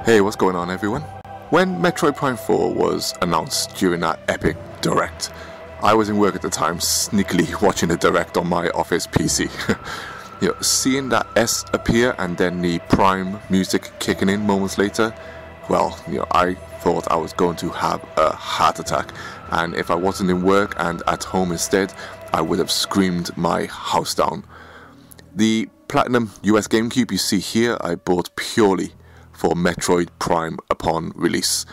Hey, what's going on everyone? When Metroid Prime 4 was announced during that epic direct, I was in work at the time, sneakily watching the direct on my office PC. Seeing that S appear and then the Prime music kicking in moments later, well, I thought I was going to have a heart attack, and if I wasn't in work and at home instead, I would have screamed my house down. The Platinum US GameCube you see here I bought purely for Metroid Prime upon release,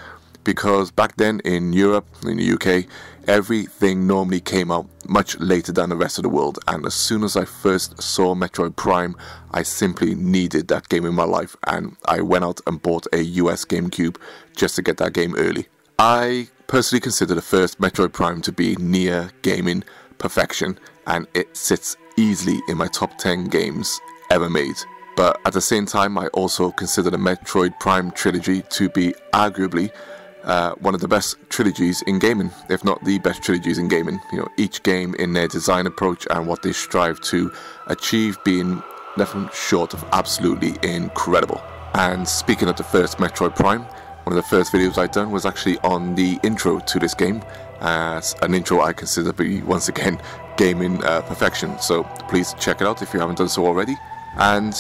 because back then in Europe, in the UK, everything normally came out much later than the rest of the world, and as soon as I first saw Metroid Prime, I simply needed that game in my life, and I went out and bought a US GameCube just to get that game early. I personally consider the first Metroid Prime to be near gaming perfection, and it sits easily in my top 10 games ever made. But at the same time, I also consider the Metroid Prime trilogy to be arguably one of the best trilogies in gaming, if not the best trilogies in gaming. Each game in their design approach and what they strive to achieve being nothing short of absolutely incredible. And speaking of the first Metroid Prime, one of the first videos I'd done was actually on the intro to this game, as an intro I consider to be, once again, gaming perfection. So please check it out if you haven't done so already. And,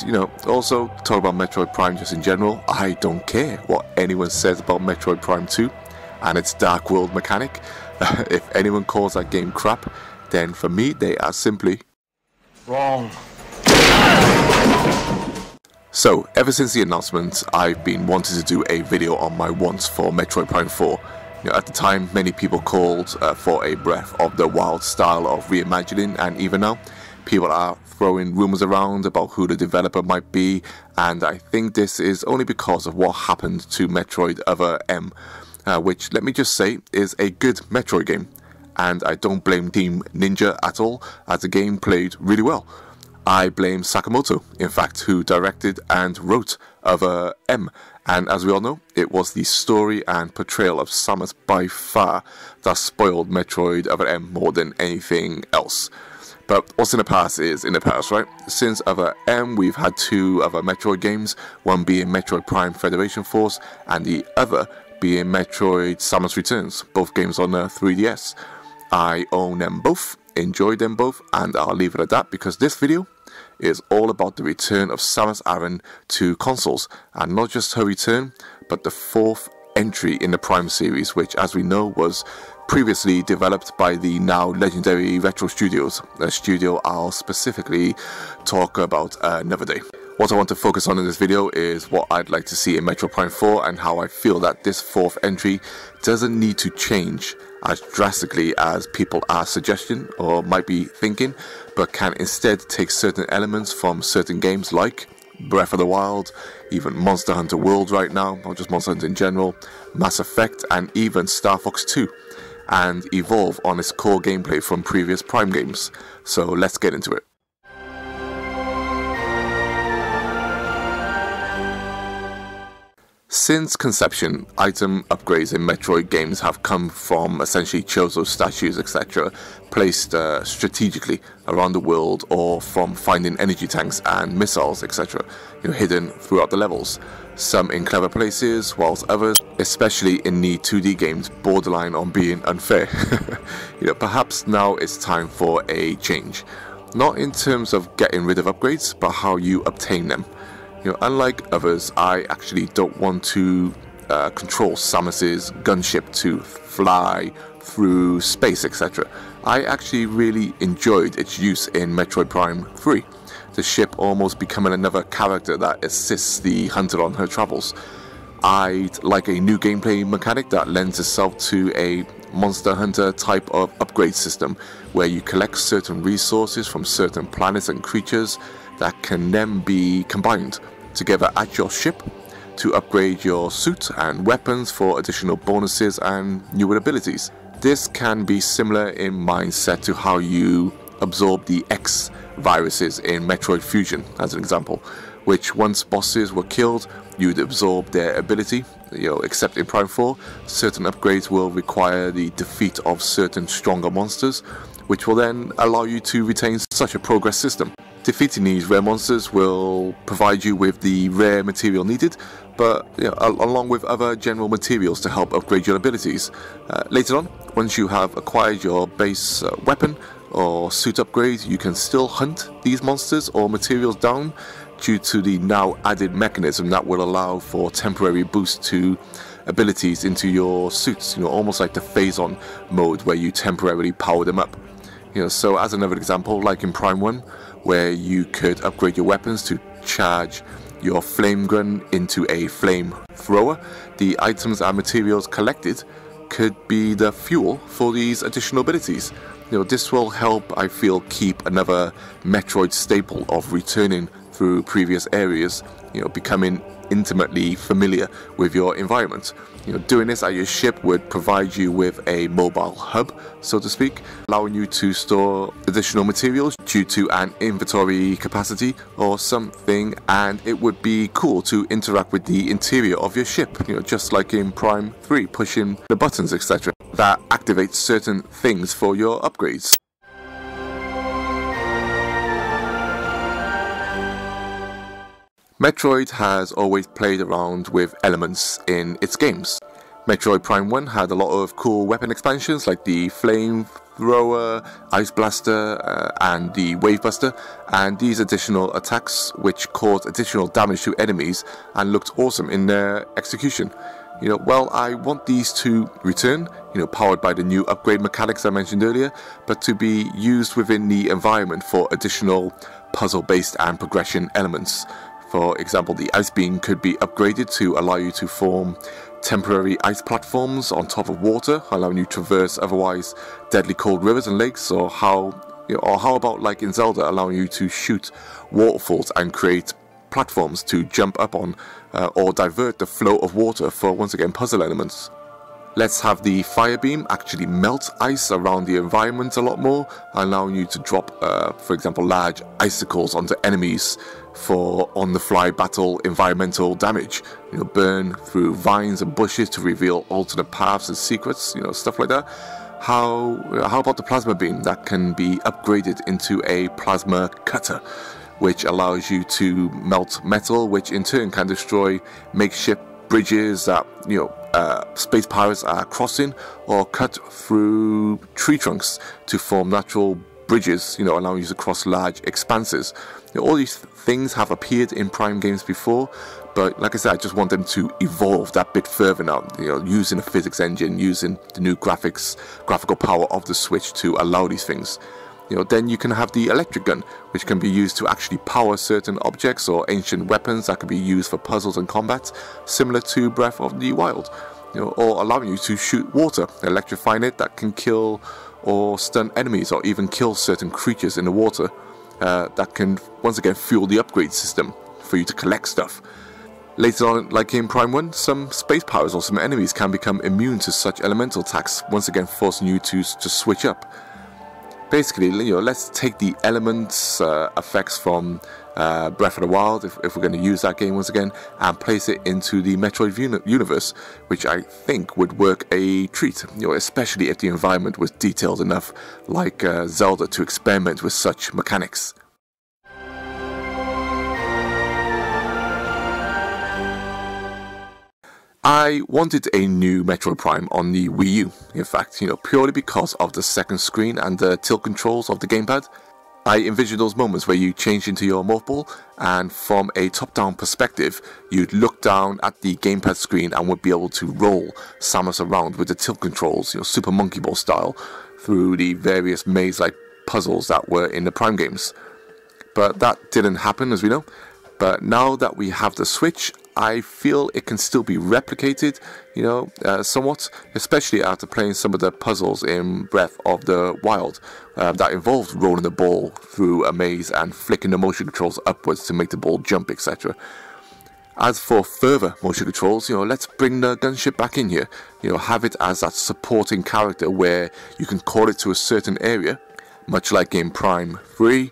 also talk about Metroid Prime just in general. I don't care what anyone says about Metroid Prime 2 and its Dark World mechanic. If anyone calls that game crap, then for me they are simply wrong. So, ever since the announcement, I've been wanting to do a video on my wants for Metroid Prime 4. At the time, many people called for a Breath of the Wild style of reimagining, and even now, people are throwing rumors around about who the developer might be, and I think this is only because of what happened to Metroid Other M, which, let me just say, is a good Metroid game, and I don't blame Team Ninja at all, as the game played really well. I blame Sakamoto, in fact, who directed and wrote Other M, and as we all know, it was the story and portrayal of Samus by far that spoiled Metroid Other M more than anything else. But what's in the past is in the past, right? Since Other M, we've had two other Metroid games, one being Metroid Prime Federation Force, and the other being Metroid Samus Returns, both games on the 3DS. I own them both, enjoyed them both, and I'll leave it at that, because this video is all about the return of Samus Aran to consoles, and not just her return, but the fourth entry in the Prime series, which, as we know, was previously developed by the now legendary Retro Studios, a studio I'll specifically talk about another day. What I want to focus on in this video is what I'd like to see in Metroid Prime 4 and how I feel that this fourth entry doesn't need to change as drastically as people are suggesting or might be thinking, but can instead take certain elements from certain games like Breath of the Wild, even Monster Hunter World right now, not just Monster Hunter in general, Mass Effect, and even Star Fox 2, and evolve on its core gameplay from previous Prime games. So let's get into it. Since conception, item upgrades in Metroid games have come from essentially Chozo statues, etc., placed strategically around the world, or from finding energy tanks and missiles, etc., hidden throughout the levels. Some in clever places, whilst others, especially in the 2D games, borderline on being unfair. Perhaps now it's time for a change. Not in terms of getting rid of upgrades, but how you obtain them. Unlike others, I actually don't want to control Samus's gunship to fly through space, etc. I actually really enjoyed its use in Metroid Prime 3, the ship almost becoming another character that assists the hunter on her travels. I'd like a new gameplay mechanic that lends itself to a Monster Hunter type of upgrade system, where you collect certain resources from certain planets and creatures that can then be combined together at your ship to upgrade your suit and weapons for additional bonuses and newer abilities. This can be similar in mindset to how you absorb the X viruses in Metroid Fusion, as an example, which once bosses were killed, you'd absorb their ability. Except in Prime 4, certain upgrades will require the defeat of certain stronger monsters, which will then allow you to retain such a progress system. Defeating these rare monsters will provide you with the rare material needed, but along with other general materials to help upgrade your abilities. Later on, once you have acquired your base weapon or suit upgrade, you can still hunt these monsters or materials down due to the now added mechanism that will allow for temporary boost to abilities into your suits, almost like the phase-on mode where you temporarily power them up. So as another example, like in Prime 1, where you could upgrade your weapons to charge your flame gun into a flame thrower, the items and materials collected could be the fuel for these additional abilities. This will help, I feel, keep another Metroid staple of returning through previous areas, becoming intimately familiar with your environment. Doing this at your ship would provide you with a mobile hub, so to speak, allowing you to store additional materials due to an inventory capacity or something, and it would be cool to interact with the interior of your ship, just like in Prime 3, pushing the buttons, etc., that activates certain things for your upgrades. Metroid has always played around with elements in its games. Metroid Prime 1 had a lot of cool weapon expansions like the Flame Thrower, Ice Blaster, and the Wave Buster, and these additional attacks which caused additional damage to enemies and looked awesome in their execution. Well, I want these to return, powered by the new upgrade mechanics I mentioned earlier, but to be used within the environment for additional puzzle-based and progression elements. For example, the Ice Beam could be upgraded to allow you to form temporary ice platforms on top of water, allowing you to traverse otherwise deadly cold rivers and lakes, or how about, like in Zelda, allowing you to shoot waterfalls and create platforms to jump up on, or divert the flow of water for, once again, puzzle elements. Let's have the Fire Beam actually melt ice around the environment a lot more, allowing you to drop, for example, large icicles onto enemies for on-the-fly battle environmental damage. Burn through vines and bushes to reveal alternate paths and secrets, stuff like that. How about the Plasma Beam that can be upgraded into a Plasma Cutter, which allows you to melt metal, which in turn can destroy makeshift bridges that space pirates are crossing, or cut through tree trunks to form natural bridges, allowing you to cross large expanses. All these things have appeared in Prime games before, but like I said, I just want them to evolve that bit further now, using a physics engine, using the new graphical power of the Switch to allow these things. Then you can have the Electric Gun, which can be used to actually power certain objects or ancient weapons that can be used for puzzles and combat, similar to Breath of the Wild, or allowing you to shoot water, electrifying it, that can kill or stun enemies, or even kill certain creatures in the water, that can once again fuel the upgrade system for you to collect stuff. Later on, like in Prime 1, some space powers or some enemies can become immune to such elemental attacks, once again forcing you to switch up. Basically, let's take the elements effects from Breath of the Wild, if we're going to use that game once again, and place it into the Metroid universe, which I think would work a treat, especially if the environment was detailed enough, like Zelda, to experiment with such mechanics. I wanted a new Metroid Prime on the Wii U, in fact, purely because of the second screen and the tilt controls of the gamepad. I envisioned those moments where you change into your morph ball, and from a top-down perspective, you'd look down at the gamepad screen and would be able to roll Samus around with the tilt controls, Super Monkey Ball style, through the various maze-like puzzles that were in the Prime games. But that didn't happen, as we know. But now that we have the Switch, I feel it can still be replicated, somewhat, especially after playing some of the puzzles in Breath of the Wild that involved rolling the ball through a maze and flicking the motion controls upwards to make the ball jump, etc. As for further motion controls, let's bring the gunship back in here, have it as that supporting character where you can call it to a certain area, much like in Prime 3,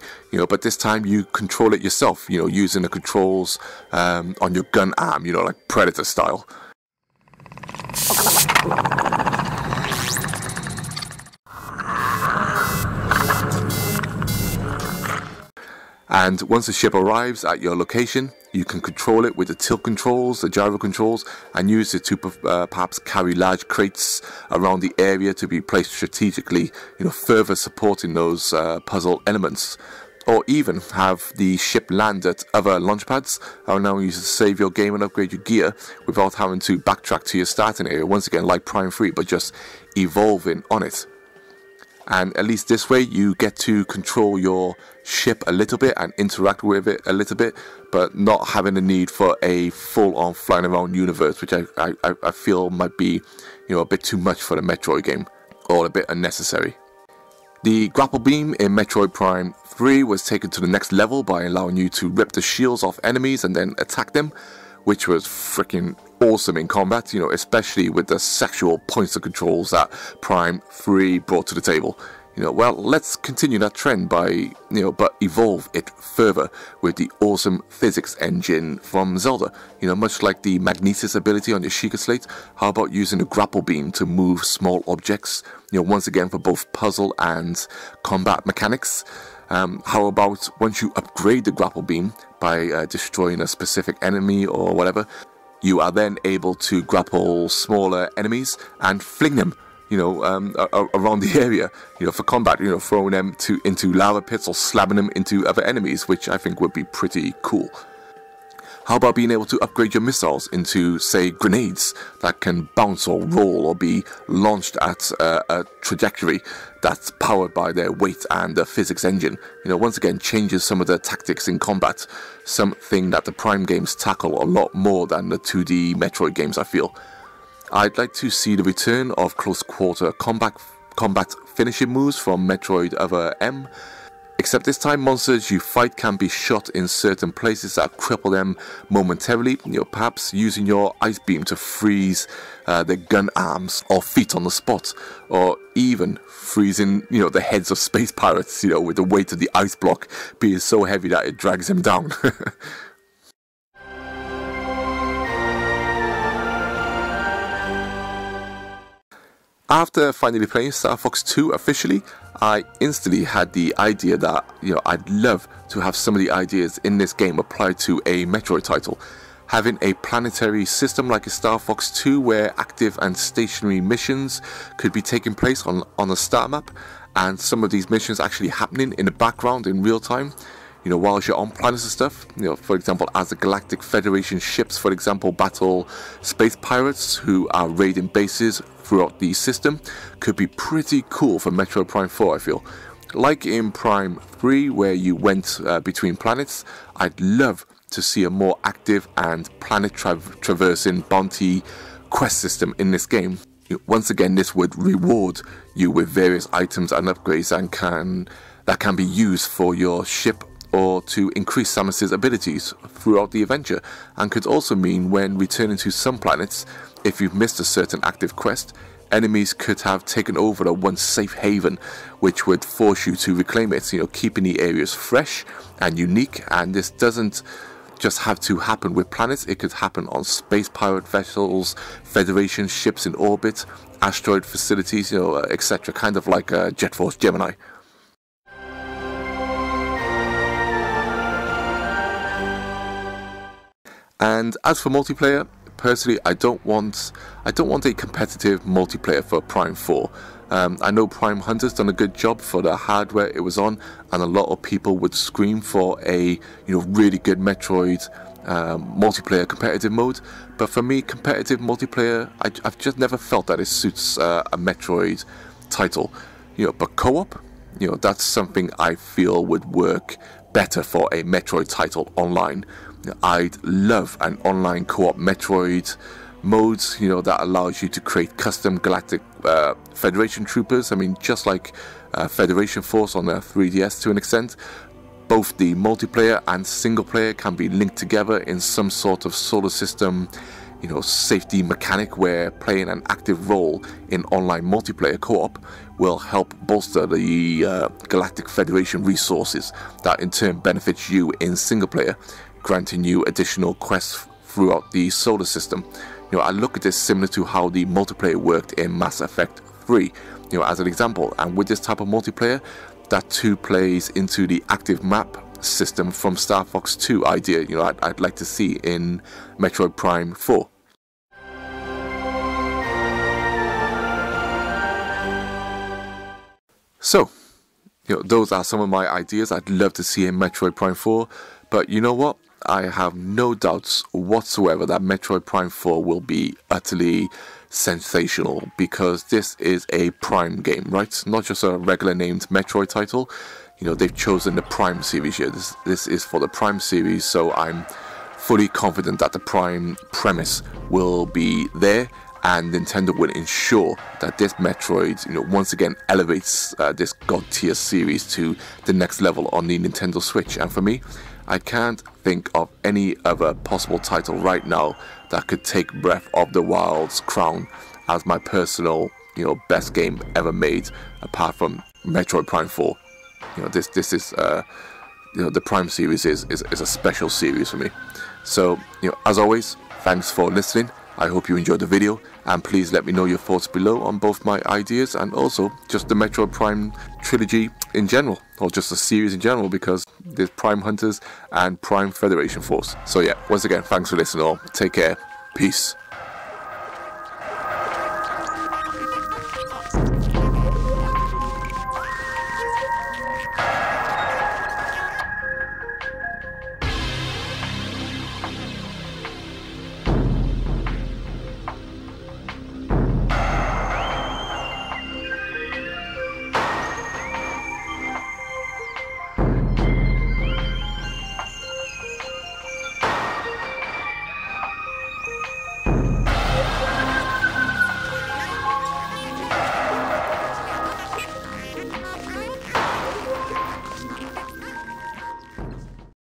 but this time you control it yourself, using the controls on your gun arm, like Predator style. And once the ship arrives at your location, you can control it with the tilt controls, the gyro controls, and use it to perhaps carry large crates around the area to be placed strategically, further supporting those puzzle elements. Or even have the ship land at other launch pads, allowing you to save your game and upgrade your gear without having to backtrack to your starting area, once again like Prime 3, but just evolving on it. And at least this way you get to control your ship a little bit and interact with it a little bit, but not having the need for a full-on flying around universe, which I feel might be a bit too much for the Metroid game, or a bit unnecessary. The grapple beam in Metroid Prime 3 was taken to the next level by allowing you to rip the shields off enemies and then attack them, which was freaking awesome in combat, especially with the sexual pointer controls that Prime 3 brought to the table. Well, let's continue that trend by, but evolve it further with the awesome physics engine from Zelda. Much like the magnesis ability on your Sheikah Slate, how about using the grapple beam to move small objects, once again for both puzzle and combat mechanics. How about once you upgrade the grapple beam by destroying a specific enemy or whatever, you are then able to grapple smaller enemies and fling them around the area, for combat, throwing them into lava pits or slamming them into other enemies, which I think would be pretty cool. How about being able to upgrade your missiles into, say, grenades that can bounce or roll or be launched at a trajectory that's powered by their weight and the physics engine? Once again, changes some of the tactics in combat, something that the Prime games tackle a lot more than the 2D Metroid games, I feel. I'd like to see the return of close-quarter combat finishing moves from Metroid Other M, except this time monsters you fight can be shot in certain places that cripple them momentarily, perhaps using your ice beam to freeze their gun arms or feet on the spot, or even freezing, the heads of space pirates, with the weight of the ice block being so heavy that it drags them down. After finally playing Star Fox 2 officially, I instantly had the idea that, I'd love to have some of the ideas in this game applied to a Metroid title. Having a planetary system like a Star Fox 2 where active and stationary missions could be taking place on a star map, and some of these missions actually happening in the background in real time, while you're on planets and stuff. For example, as the Galactic Federation ships, for example, battle space pirates who are raiding bases throughout the system, could be pretty cool for Metroid Prime 4, I feel. Like in Prime 3, where you went between planets, I'd love to see a more active and planet traversing bounty quest system in this game. Once again, this would reward you with various items and upgrades that can be used for your ship or to increase Samus's abilities throughout the adventure, and could also mean when returning to some planets, if you've missed a certain active quest, enemies could have taken over the once safe haven, which would force you to reclaim it, keeping the areas fresh and unique. And this doesn't just have to happen with planets, it could happen on space pirate vessels, Federation ships in orbit, asteroid facilities, etc., kind of like Jet Force Gemini. And as for multiplayer, personally, I don't want a competitive multiplayer for Prime 4. I know Prime Hunter's done a good job for the hardware it was on, and a lot of people would scream for a really good Metroid multiplayer competitive mode. But for me, competitive multiplayer, I've just never felt that it suits a Metroid title. But co-op, that's something I feel would work better for a Metroid title online. I'd love an online co-op Metroid mode, that allows you to create custom Galactic Federation troopers. I mean, just like Federation Force on the 3DS to an extent. Both the multiplayer and single player can be linked together in some sort of solar system, safety mechanic where playing an active role in online multiplayer co-op will help bolster the Galactic Federation resources that in turn benefits you in single player, granting you additional quests throughout the solar system. I look at this similar to how the multiplayer worked in Mass Effect 3, as an example. And with this type of multiplayer, that too plays into the active map system from Star Fox 2 idea, you know, I'd like to see in Metroid Prime 4. So, you know, those are some of my ideas I'd love to see in Metroid Prime 4, but you know what? I have no doubts whatsoever that Metroid Prime 4 will be utterly sensational, because this is a Prime game, right? Not just a regular named Metroid title. You know, they've chosen the Prime series here. This is for the Prime series, so I'm fully confident that the Prime premise will be there, and Nintendo will ensure that this Metroid, you know, once again elevates this god tier series to the next level on the Nintendo Switch. And for me, I can't think of any other possible title right now that could take Breath of the Wild's crown as my personal, you know, best game ever made, apart from Metroid Prime 4. You know, this is you know, the Prime series is a special series for me. So, you know, as always, thanks for listening. I hope you enjoyed the video, and please let me know your thoughts below on both my ideas and also just the Metroid Prime trilogy in general, or just the series in general, because there's Prime Hunters and Prime Federation Force. So yeah, once again, thanks for listening all. Take care. Peace.